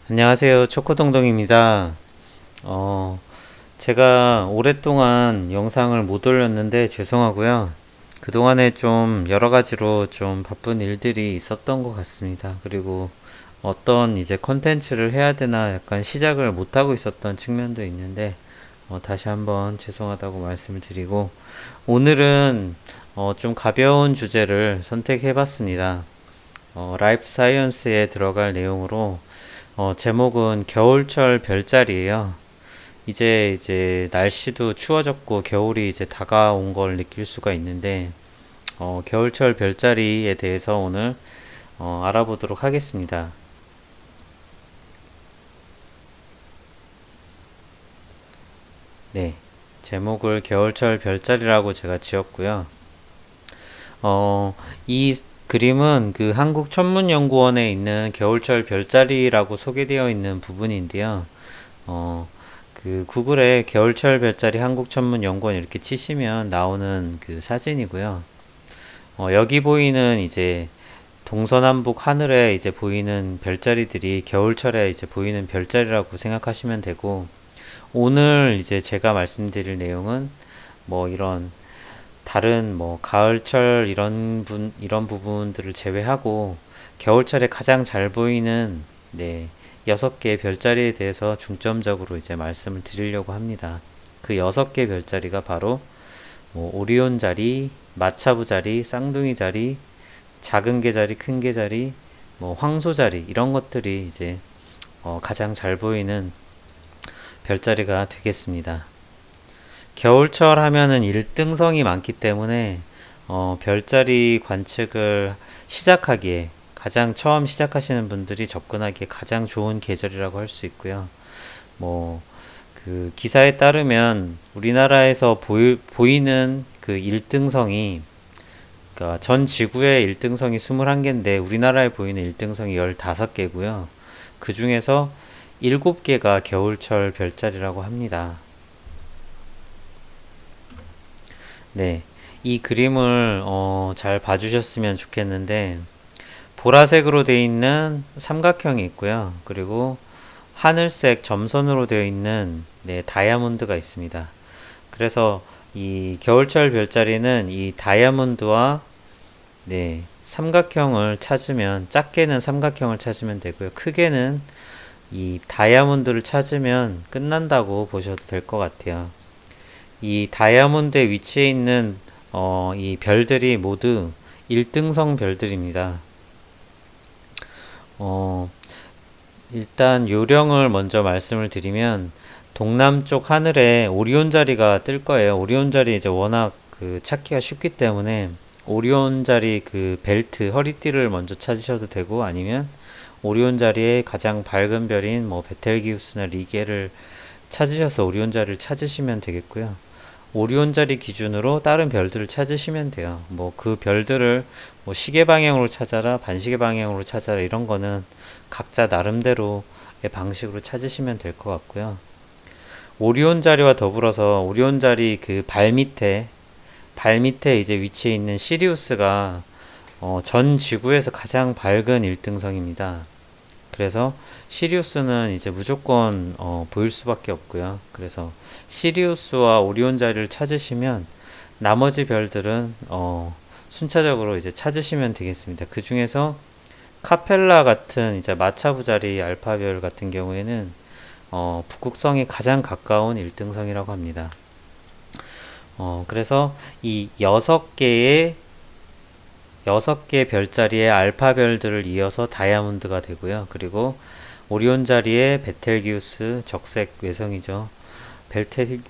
안녕하세요. 초코동동입니다. 어, 제가 오랫동안 영상을 못 올렸는데 죄송하고요. 그동안에 좀 여러 가지로 좀 바쁜 일들이 있었던 것 같습니다. 그리고 어떤 이제 컨텐츠를 해야 되나 약간 시작을 못 하고 있었던 측면도 있는데 다시 한번 죄송하다고 말씀을 드리고 오늘은 좀 가벼운 주제를 선택해 봤습니다. 라이프 사이언스에 들어갈 내용으로 제목은 겨울철 별자리예요. 이제 날씨도 추워졌고 겨울이 이제 다가온 걸 느낄 수가 있는데 겨울철 별자리에 대해서 오늘 알아보도록 하겠습니다. 네, 제목을 겨울철 별자리라고 제가 지었고요. 이 그림은 그 한국천문연구원에 있는 겨울철 별자리라고 소개되어 있는 부분인데요. 어, 그 구글에 겨울철 별자리 한국천문연구원 이렇게 치시면 나오는 그 사진이고요. 여기 보이는 이제 동서남북 하늘에 이제 보이는 별자리들이 겨울철에 이제 보이는 별자리라고 생각하시면 되고, 오늘 이제 제가 말씀드릴 내용은 뭐 이런 다른 뭐 가을철 이런 부분들을 제외하고 겨울철에 가장 잘 보이는 네, 6개의 별자리에 대해서 중점적으로 이제 말씀을 드리려고 합니다. 그 6개 별자리가 바로 뭐 오리온 자리, 마차부 자리, 쌍둥이 자리, 작은 개자리, 큰 개자리, 뭐 황소 자리 이런 것들이 이제 가장 잘 보이는 별자리가 되겠습니다. 겨울철 하면은 일등성이 많기 때문에 별자리 관측을 시작하기에 가장 처음 시작하시는 분들이 접근하기에 가장 좋은 계절이라고 할 수 있고요. 뭐 그 기사에 따르면 우리나라에서 보이는 그 일등성이 그러니까 전 지구의 일등성이 21개인데 우리나라에 보이는 일등성이 15개고요. 그 중에서 7개가 겨울철 별자리라고 합니다. 네. 이 그림을 잘 봐주셨으면 좋겠는데 보라색으로 되어 있는 삼각형이 있고요. 그리고 하늘색 점선으로 되어 있는 네, 다이아몬드가 있습니다. 그래서 이 겨울철 별자리는 이 다이아몬드와 네, 삼각형을 찾으면 작게는 삼각형을 찾으면 되고요. 크게는 이 다이아몬드를 찾으면 끝난다고 보셔도 될 것 같아요. 이 다이아몬드에 위치해 있는 이 별들이 모두 1등성 별들입니다. 어, 일단 요령을 먼저 말씀을 드리면 동남쪽 하늘에 오리온 자리가 뜰 거예요. 오리온 자리 이제 워낙 그 찾기가 쉽기 때문에 오리온 자리 그 벨트 허리띠를 먼저 찾으셔도 되고 아니면 오리온 자리에 가장 밝은 별인 뭐 베텔기우스나 리게를 찾으셔서 오리온 자리를 찾으시면 되겠고요. 오리온 자리 기준으로 다른 별들을 찾으시면 돼요. 뭐 그 별들을 뭐 시계 방향으로 찾아라, 반시계 방향으로 찾아라 이런 거는 각자 나름대로의 방식으로 찾으시면 될 것 같고요. 오리온 자리와 더불어서 오리온 자리 그 발 밑에 이제 위치해 있는 시리우스가 전 지구에서 가장 밝은 1등성입니다. 그래서 시리우스는 이제 무조건 보일 수밖에 없고요. 그래서 시리우스와 오리온 자리를 찾으시면 나머지 별들은 순차적으로 이제 찾으시면 되겠습니다. 그 중에서 카펠라 같은 이제 마차부 자리 알파별 같은 경우에는 북극성이 가장 가까운 1등성이라고 합니다. 그래서 이 6개 별자리의 알파별들을 이어서 다이아몬드가 되고요. 그리고 오리온 자리에 베텔기우스 적색 외성이죠.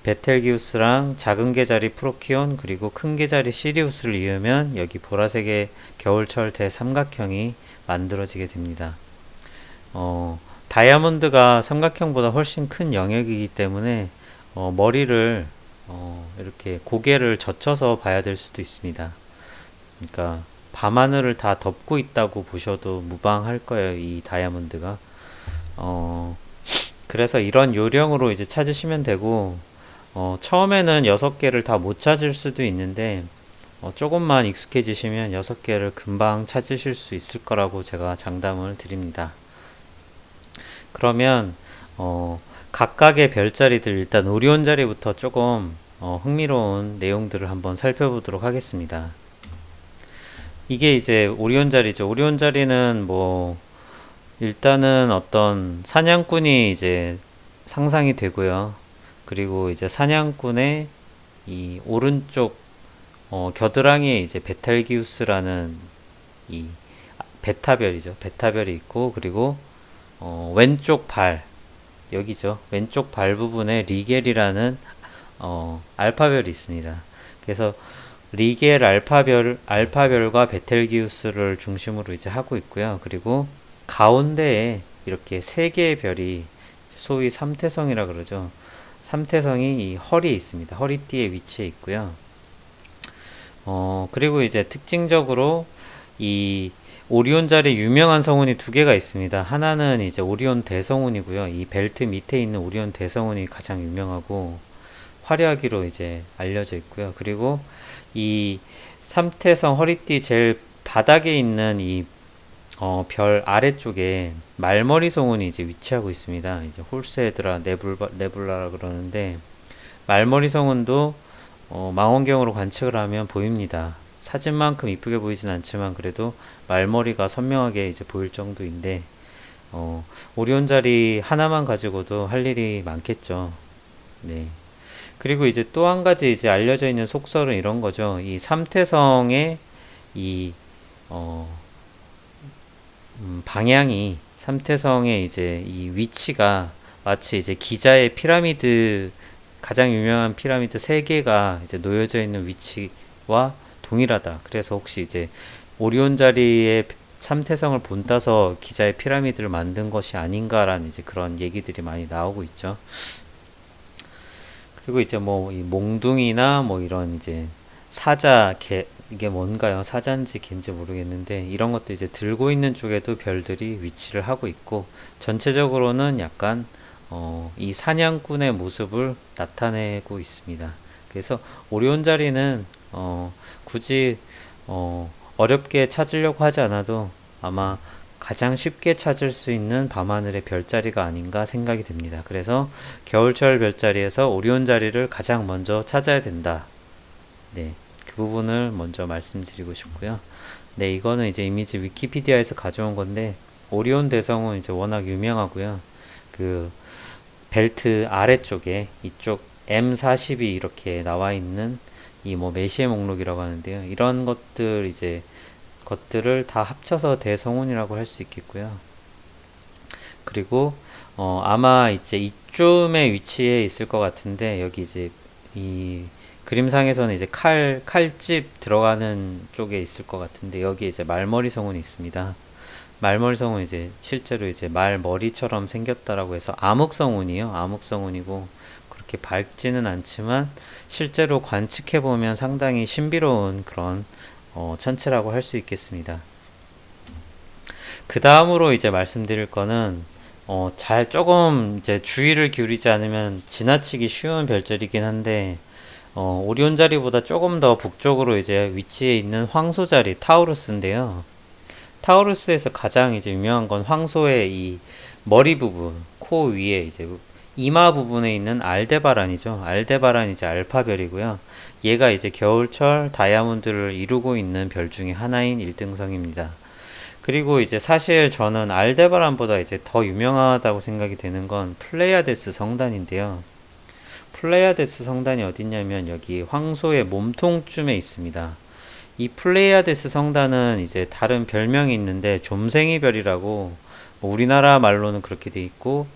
베텔기우스랑 작은 개자리 프로키온 그리고 큰 개자리 시리우스를 이으면 여기 보라색의 겨울철 대삼각형이 만들어지게 됩니다. 다이아몬드가 삼각형보다 훨씬 큰 영역이기 때문에 머리를 이렇게 고개를 젖혀서 봐야 될 수도 있습니다. 그러니까 밤하늘을 다 덮고 있다고 보셔도 무방할 거예요. 이 다이아몬드가. 그래서 이런 요령으로 이제 찾으시면 되고, 처음에는 6개를 다 못 찾을 수도 있는데, 조금만 익숙해지시면 6개를 금방 찾으실 수 있을 거라고 제가 장담을 드립니다. 그러면 각각의 별자리들 일단 오리온 자리부터 조금 흥미로운 내용들을 한번 살펴보도록 하겠습니다. 이게 이제 오리온 자리죠. 오리온 자리는 뭐 일단은 어떤 사냥꾼이 이제 상상이 되고요. 그리고 이제 사냥꾼의 이 오른쪽 겨드랑이에 이제 베텔기우스라는 이 베타별이죠. 베타별이 있고, 그리고 왼쪽 발 여기죠. 왼쪽 발 부분에 리겔이라는 알파별이 있습니다. 그래서 리겔 알파별과 베텔기우스를 중심으로 이제 하고 있고요. 그리고 가운데에 이렇게 세 개의 별이 소위 삼태성이라 그러죠. 삼태성이 이 허리에 있습니다. 허리띠에 위치해 있고요. 그리고 이제 특징적으로 이 오리온 자리에 유명한 성운이 두 개가 있습니다. 하나는 이제 오리온 대성운이고요. 이 벨트 밑에 있는 오리온 대성운이 가장 유명하고 화려하기로 이제 알려져 있고요. 그리고 이 삼태성 허리띠 제일 바닥에 있는 이 별 아래쪽에 말머리 성운이 이제 위치하고 있습니다. 이제 홀세드라 네불라라 그러는데 말머리 성운도 망원경으로 관측을 하면 보입니다. 사진만큼 이쁘게 보이진 않지만 그래도 말머리가 선명하게 이제 보일 정도인데 오리온 자리 하나만 가지고도 할 일이 많겠죠. 네. 그리고 이제 또 한 가지 이제 알려져 있는 속설은 이런 거죠. 이 삼태성의 이 방향이 삼태성의 이제 이 위치가 마치 이제 기자의 피라미드 가장 유명한 피라미드 세 개가 이제 놓여져 있는 위치와 동일하다. 그래서 혹시 이제 오리온 자리에 삼태성을 본따서 기자의 피라미드를 만든 것이 아닌가라는 이제 그런 얘기들이 많이 나오고 있죠. 그리고 이제 뭐 이 몽둥이나 뭐 이런 이제 사자 개 이게 뭔가요? 사자인지 개인지 모르겠는데 이런 것도 이제 들고 있는 쪽에도 별들이 위치를 하고 있고 전체적으로는 약간 이 사냥꾼의 모습을 나타내고 있습니다. 그래서 오리온 자리는 굳이 어렵게 찾으려고 하지 않아도 아마 가장 쉽게 찾을 수 있는 밤하늘의 별자리가 아닌가 생각이 듭니다. 그래서 겨울철 별자리에서 오리온 자리를 가장 먼저 찾아야 된다. 네, 그 부분을 먼저 말씀드리고 싶고요. 네, 이거는 이제 이미지 위키피디아에서 가져온 건데 오리온 대성은 이제 워낙 유명하고요. 그 벨트 아래쪽에 이쪽 M42 이렇게 나와 있는 이 뭐 메시의 목록이라고 하는데요. 이런 것들 이제 것들을 다 합쳐서 대성운이라고 할 수 있겠고요. 그리고 아마 이제 이쯤에 위치해 있을 것 같은데 여기 이제 이 그림상에서는 이제 칼집 들어가는 쪽에 있을 것 같은데 여기 이제 말머리 성운이 있습니다. 말머리 성운 이제 실제로 이제 말머리처럼 생겼다라고 해서 암흑성운이요. 암흑성운이고 그렇게 밝지는 않지만 실제로 관측해 보면 상당히 신비로운 그런 천체라고 할 수 있겠습니다. 그 다음으로 이제 말씀드릴 거는 잘 조금 이제 주의를 기울이지 않으면 지나치기 쉬운 별자리긴 한데 오리온 자리보다 조금 더 북쪽으로 이제 위치해 있는 황소 자리 타우루스인데요. 타우루스에서 가장 이제 유명한 건 황소의 이 머리 부분, 코 위에 이제 이마 부분에 있는 알데바란이죠. 알데바란 이제 알파별이고요. 얘가 이제 겨울철 다이아몬드를 이루고 있는 별 중에 하나인 1등성입니다. 그리고 이제 사실 저는 알데바란보다 이제 더 유명하다고 생각이 되는 건 플레이아데스 성단인데요. 플레이아데스 성단이 어딨냐면 여기 황소의 몸통쯤에 있습니다. 이 플레이아데스 성단은 이제 다른 별명이 있는데 좀생이 별이라고 우리나라 말로는 그렇게 돼 있고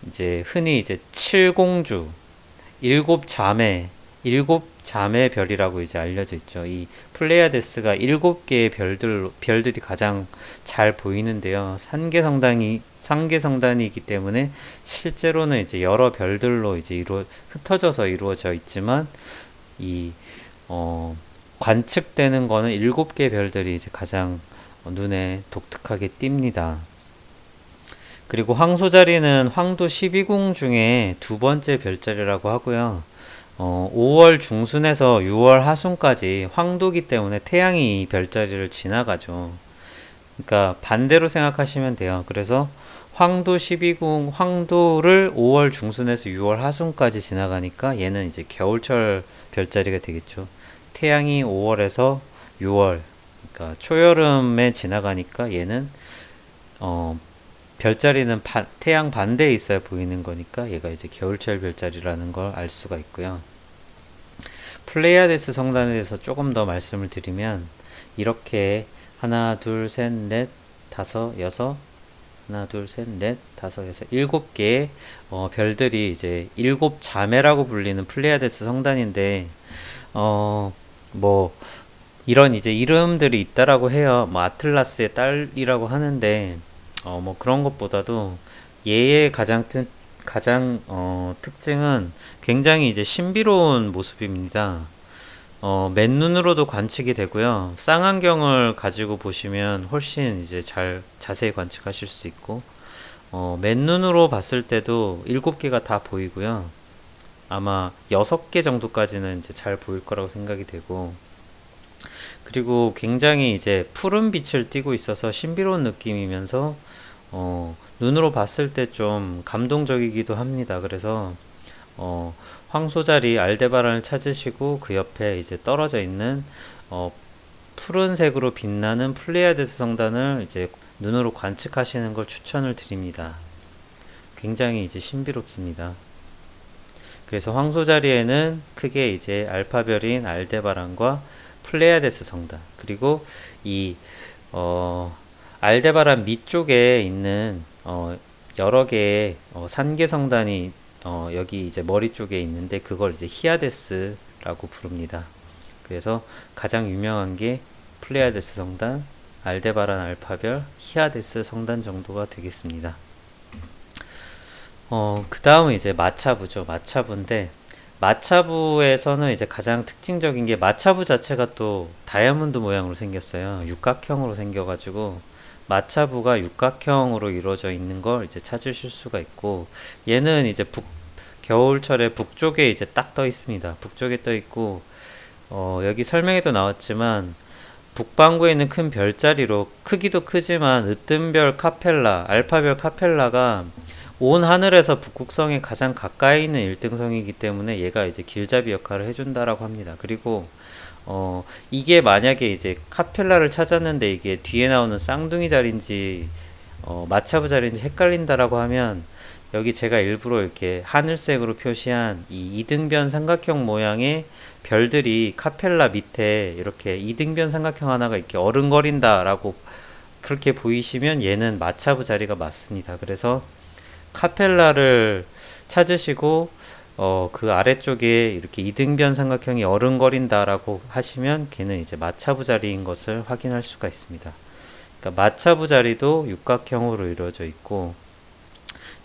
이제 흔히 이제 칠공주, 일곱 자매 별이라고 이제 알려져 있죠. 이 플레이아데스가 7개의 별들이 가장 잘 보이는데요. 산계성단이기 때문에 실제로는 이제 여러 별들로 이제 흩어져서 이루어져 있지만 이 관측되는 거는 7개의 별들이 이제 가장 눈에 독특하게 띕니다. 그리고 황소 자리는 황도 12궁 중에 두 번째 별자리라고 하고요. 5월 중순에서 6월 하순까지 황도기 때문에 태양이 이 별자리를 지나가죠. 그러니까 반대로 생각하시면 돼요. 그래서 황도 12궁, 황도를 5월 중순에서 6월 하순까지 지나가니까 얘는 이제 겨울철 별자리가 되겠죠. 태양이 5월에서 6월, 그러니까 초여름에 지나가니까 얘는 별자리는 태양 반대에 있어야 보이는 거니까 얘가 이제 겨울철 별자리라는 걸 알 수가 있고요. 플레이아데스 성단에 대해서 조금 더 말씀을 드리면 이렇게 하나, 둘, 셋, 넷, 다섯, 여섯, 하나, 둘, 셋, 넷, 다섯, 여섯, 7개의 별들이 이제 7자매라고 불리는 플레이아데스 성단인데 뭐 이런 이제 이름들이 있다라고 해요. 뭐 아틀라스의 딸이라고 하는데 뭐 그런 것보다도 얘의 가장 특징은 굉장히 이제 신비로운 모습입니다. 맨눈으로도 관측이 되고요. 쌍안경을 가지고 보시면 훨씬 이제 자세히 관측하실 수 있고, 맨눈으로 봤을 때도 7개가 다 보이고요. 아마 6개 정도까지는 이제 잘 보일 거라고 생각이 되고, 그리고 굉장히 이제 푸른 빛을 띠고 있어서 신비로운 느낌이면서, 눈으로 봤을 때 좀 감동적이기도 합니다. 그래서, 황소자리 알데바란을 찾으시고 그 옆에 이제 떨어져 있는 푸른색으로 빛나는 플레이아데스 성단을 이제 눈으로 관측하시는 걸 추천을 드립니다. 굉장히 이제 신비롭습니다. 그래서 황소자리에는 크게 이제 알파별인 알데바란과 플레이아데스 성단, 그리고 이 알데바란 밑쪽에 있는 여러 개의 산계 성단이 여기 이제 머리 쪽에 있는데 그걸 이제 히아데스라고 부릅니다. 그래서 가장 유명한 게 플레이아데스 성단, 알데바란 알파별, 히아데스 성단 정도가 되겠습니다. 그 다음은 이제 마차부죠. 마차부인데 마차부에서는 이제 가장 특징적인 게 마차부 자체가 또 다이아몬드 모양으로 생겼어요. 육각형으로 생겨가지고 마차부가 육각형으로 이루어져 있는 걸 이제 찾으실 수가 있고, 얘는 이제 겨울철에 북쪽에 이제 딱 떠 있습니다. 북쪽에 떠 있고, 여기 설명에도 나왔지만 북반구에 있는 큰 별자리로 크기도 크지만 으뜸별 카펠라, 알파별 카펠라가 온 하늘에서 북극성에 가장 가까이 있는 1등성이기 때문에 얘가 이제 길잡이 역할을 해준다라고 합니다. 그리고 이게 만약에 이제 카펠라를 찾았는데 이게 뒤에 나오는 쌍둥이 자리인지 마차부 자리인지 헷갈린다라고 하면, 여기 제가 일부러 이렇게 하늘색으로 표시한 이 이등변 삼각형 모양의 별들이 카펠라 밑에 이렇게 이등변 삼각형 하나가 이렇게 어른거린다라고 그렇게 보이시면 얘는 마차부 자리가 맞습니다. 그래서 카펠라를 찾으시고 그 아래쪽에 이렇게 이등변 삼각형이 어른거린다라고 하시면 걔는 이제 마차부 자리인 것을 확인할 수가 있습니다. 그러니까 마차부 자리도 육각형으로 이루어져 있고,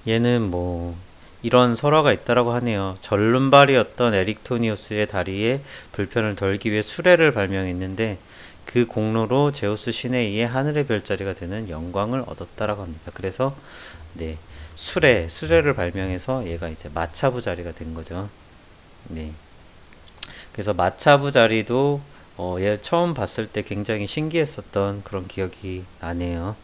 얘는 뭐 이런 설화가 있다라고 하네요. 전륜발이었던 에릭토니우스의 다리에 불편을 덜기 위해 수레를 발명했는데 그 공로로 제우스 신에 의해 하늘의 별자리가 되는 영광을 얻었다라고 합니다. 그래서 네, 수레를 발명해서 얘가 이제 마차부 자리가 된 거죠. 네. 그래서 마차부 자리도 얘 처음 봤을 때 굉장히 신기했었던 그런 기억이 나네요.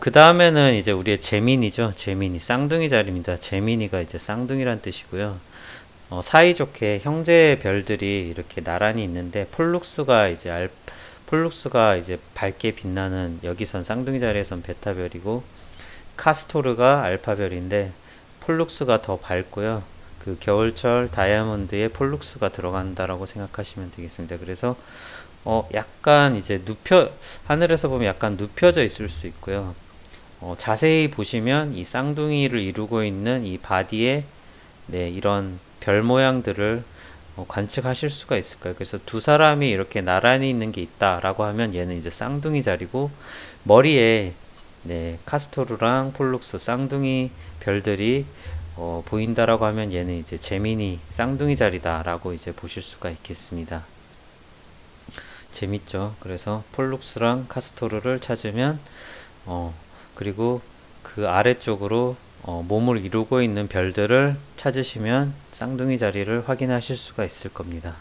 그 다음에는 이제 우리의 제미니죠. 제미니, 쌍둥이 자리입니다. 제미니가 이제 쌍둥이란 뜻이고요. 사이좋게 형제 별들이 이렇게 나란히 있는데 폴룩스가 이제 밝게 빛나는, 여기선 쌍둥이 자리에선 베타별이고 카스토르가 알파별인데 폴룩스가 더 밝고요. 그 겨울철 다이아몬드에 폴룩스가 들어간다라고 생각하시면 되겠습니다. 그래서 약간 이제 하늘에서 보면 약간 눕혀져 있을 수 있고요. 자세히 보시면 이 쌍둥이를 이루고 있는 이 바디에 네, 이런 별 모양들을 관측하실 수가 있을 거예요. 그래서 두 사람이 이렇게 나란히 있는 게 있다라고 하면 얘는 이제 쌍둥이 자리고, 머리에 네, 카스토르랑 폴룩스 쌍둥이 별들이 보인다라고 하면 얘는 이제 제미니 쌍둥이 자리다라고 이제 보실 수가 있겠습니다. 재밌죠. 그래서 폴룩스랑 카스토르를 찾으면 그리고 그 아래쪽으로 몸을 이루고 있는 별들을 찾으시면 쌍둥이 자리를 확인하실 수가 있을 겁니다.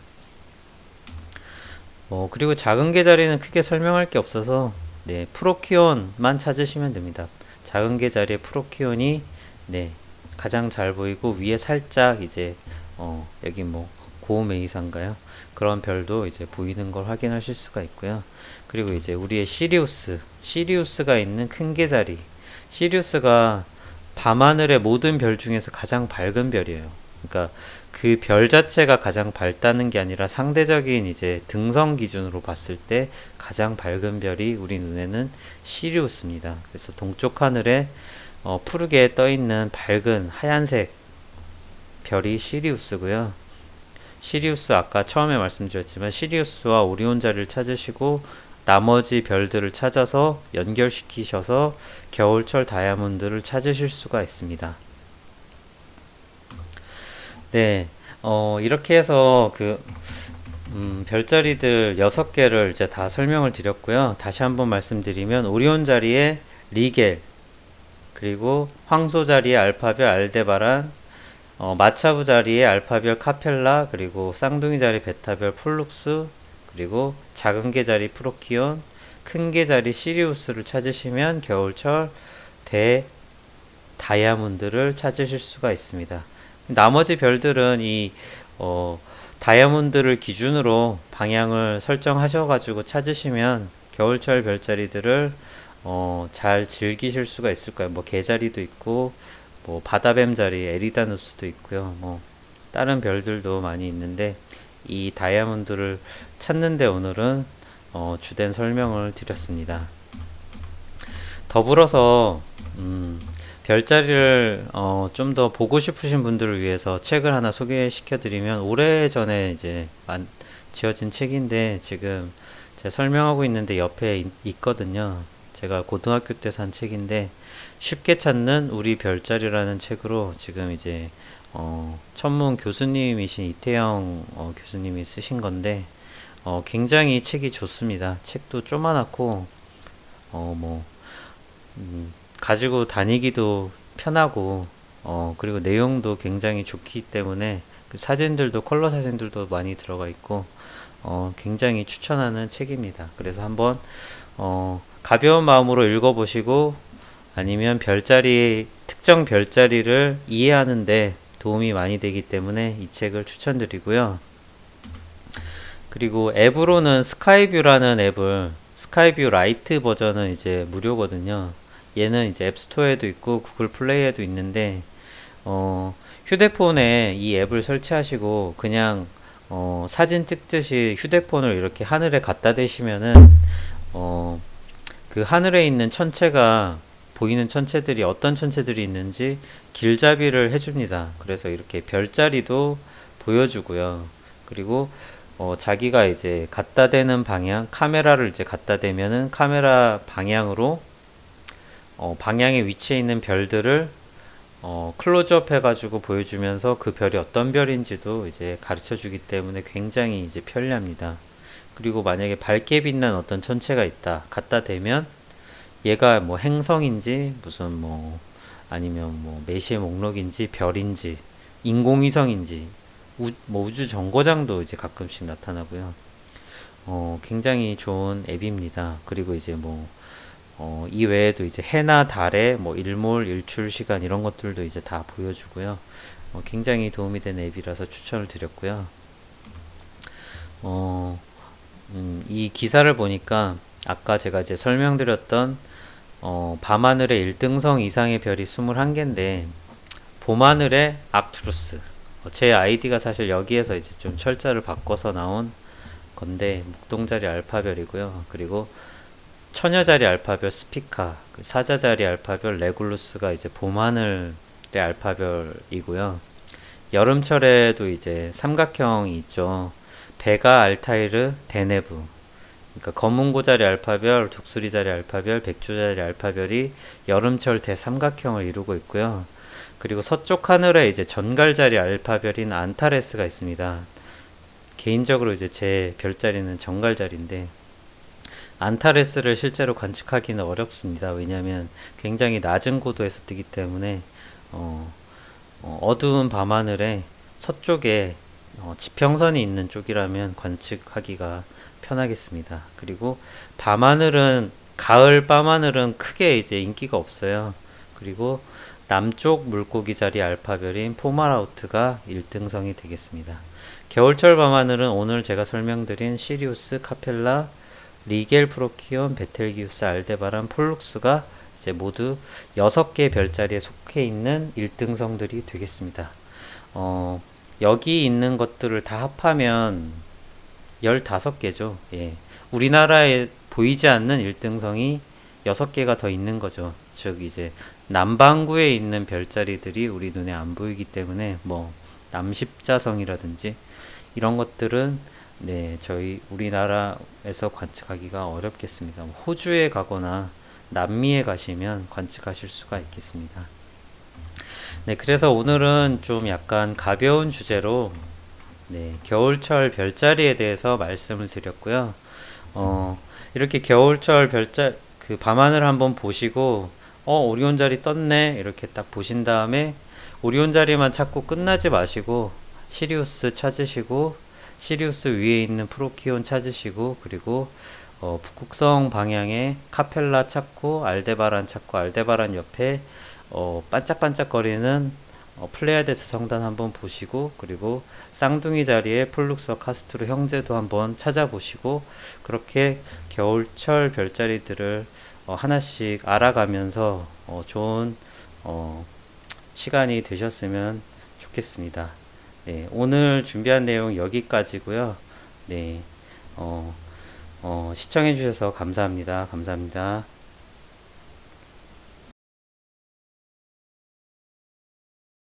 그리고 작은 개 자리는 크게 설명할 게 없어서 네, 프로키온만 찾으시면 됩니다. 작은 개 자리에 프로키온이 네, 가장 잘 보이고 위에 살짝 이제 여기 뭐 고메이사인가요? 그런 별도 이제 보이는 걸 확인하실 수가 있고요. 그리고 이제 우리의 시리우스가 있는 큰 개 자리. 시리우스가 밤하늘의 모든 별 중에서 가장 밝은 별이에요. 그러니까 그 별 자체가 가장 밝다는 게 아니라 상대적인 이제 등성 기준으로 봤을 때 가장 밝은 별이 우리 눈에는 시리우스입니다. 그래서 동쪽 하늘에 푸르게 떠 있는 밝은 하얀색 별이 시리우스고요. 시리우스 아까 처음에 말씀드렸지만 시리우스와 오리온 자리를 찾으시고 나머지 별들을 찾아서 연결시키셔서 겨울철 다이아몬드를 찾으실 수가 있습니다. 네, 이렇게 해서 별자리들 6개를 이제 다 설명을 드렸고요. 다시 한번 말씀드리면 오리온 자리에 리겔, 그리고 황소 자리에 알파별 알데바란, 마차부 자리에 알파별 카펠라, 그리고 쌍둥이 자리 베타별 폴룩스, 그리고 작은 개 자리 프로키온, 큰 개 자리 시리우스를 찾으시면 겨울철 다이아몬드를 찾으실 수가 있습니다. 나머지 별들은 이 다이아몬드를 기준으로 방향을 설정하셔가지고 찾으시면 겨울철 별자리들을 잘 즐기실 수가 있을 거예요. 뭐 개자리도 있고 뭐 바다뱀 자리 에리다누스도 있고요. 뭐 다른 별들도 많이 있는데 이 다이아몬드를 찾는데 오늘은 주된 설명을 드렸습니다. 더불어서 별자리를 좀 더 보고 싶으신 분들을 위해서 책을 하나 소개시켜 드리면 오래전에 이제 지어진 책인데 지금 제가 설명하고 있는데 옆에 있거든요. 제가 고등학교 때 산 책인데 쉽게 찾는 우리 별자리라는 책으로 지금 이제 천문 교수님이신 이태영 교수님이 쓰신 건데 굉장히 책이 좋습니다. 책도 조그맣고 뭐 가지고 다니기도 편하고 그리고 내용도 굉장히 좋기 때문에 사진들도 컬러 사진들도 많이 들어가 있고 굉장히 추천하는 책입니다. 그래서 한번 가벼운 마음으로 읽어보시고 아니면 특정 별자리를 이해하는데 도움이 많이 되기 때문에 이 책을 추천드리고요. 그리고 앱으로는 스카이뷰라는 앱을 스카이뷰 라이트 버전은 이제 무료거든요. 얘는 이제 앱스토어에도 있고 구글 플레이에도 있는데 휴대폰에 이 앱을 설치하시고 그냥 사진 찍듯이 휴대폰을 이렇게 하늘에 갖다 대시면은 그 하늘에 있는 천체가 보이는 천체들이 어떤 천체들이 있는지 길잡이를 해줍니다. 그래서 이렇게 별자리도 보여주고요. 그리고 자기가 이제 갖다 대는 방향, 카메라를 이제 갖다 대면은 카메라 방향으로 방향에 위치해 있는 별들을 클로즈업 해가지고 보여주면서 그 별이 어떤 별인지도 이제 가르쳐 주기 때문에 굉장히 이제 편리합니다. 그리고 만약에 밝게 빛난 어떤 천체가 있다. 갖다 대면 얘가 뭐 행성인지 무슨 뭐 아니면 뭐 메시의 목록인지 별인지 인공위성인지 뭐 우주 정거장도 이제 가끔씩 나타나고요. 굉장히 좋은 앱입니다. 그리고 이제 뭐 이 외에도 이제 해나 달의 뭐 일몰, 일출 시간 이런 것들도 이제 다 보여주고요. 굉장히 도움이 되는 앱이라서 추천을 드렸고요. 이 기사를 보니까 아까 제가 이제 설명드렸던 밤하늘에 1등성 이상의 별이 21개인데 봄하늘에 악투루스 제 아이디가 사실 여기에서 이제 좀 철자를 바꿔서 나온 건데 목동자리 알파별이고요. 그리고 처녀자리 알파별 스피카, 사자자리 알파별 레굴루스가 이제 봄하늘의 알파별이고요. 여름철에도 이제 삼각형이 있죠. 베가, 알타이르, 데네브. 그러니까 검은고자리 알파별, 독수리자리 알파별, 백조자리 알파별이 여름철 대삼각형을 이루고 있고요. 그리고 서쪽 하늘에 이제 전갈자리 알파별인 안타레스가 있습니다. 개인적으로 이제 제 별자리는 전갈자리인데 안타레스를 실제로 관측하기는 어렵습니다. 왜냐하면 굉장히 낮은 고도에서 뜨기 때문에 어두운 밤하늘에 서쪽에 지평선이 있는 쪽이라면 관측하기가 편하겠습니다. 그리고 밤하늘은 가을 밤하늘은 크게 이제 인기가 없어요. 그리고 남쪽 물고기 자리 알파별인 포마라우트가 1등성이 되겠습니다. 겨울철 밤하늘은 오늘 제가 설명드린 시리우스, 카펠라, 리겔, 프로키온, 베텔기우스, 알데바란, 폴룩스가 이제 모두 6개 별자리에 속해 있는 1등성들이 되겠습니다. 여기 있는 것들을 다 합하면 15개죠. 예. 우리나라에 보이지 않는 1등성이 6개가 더 있는 거죠. 즉 이제 남반구에 있는 별자리들이 우리 눈에 안 보이기 때문에 뭐 남십자성이라든지 이런 것들은 네, 저희 우리나라에서 관측하기가 어렵겠습니다. 호주에 가거나 남미에 가시면 관측하실 수가 있겠습니다. 네, 그래서 오늘은 좀 약간 가벼운 주제로 네, 겨울철 별자리에 대해서 말씀을 드렸고요. 이렇게 겨울철 그 밤하늘 한번 보시고, 오리온 자리 떴네. 이렇게 딱 보신 다음에, 오리온 자리만 찾고 끝나지 마시고, 시리우스 찾으시고, 시리우스 위에 있는 프로키온 찾으시고, 그리고, 북극성 방향에 카펠라 찾고, 알데바란 찾고, 알데바란 옆에, 반짝반짝거리는 플레이아데스 성단 한번 보시고, 그리고 쌍둥이 자리에 폴룩스와 카스트로 형제도 한번 찾아보시고, 그렇게 겨울철 별자리들을 하나씩 알아가면서 좋은 시간이 되셨으면 좋겠습니다. 네, 오늘 준비한 내용 여기까지고요. 네, 시청해 주셔서 감사합니다. 감사합니다.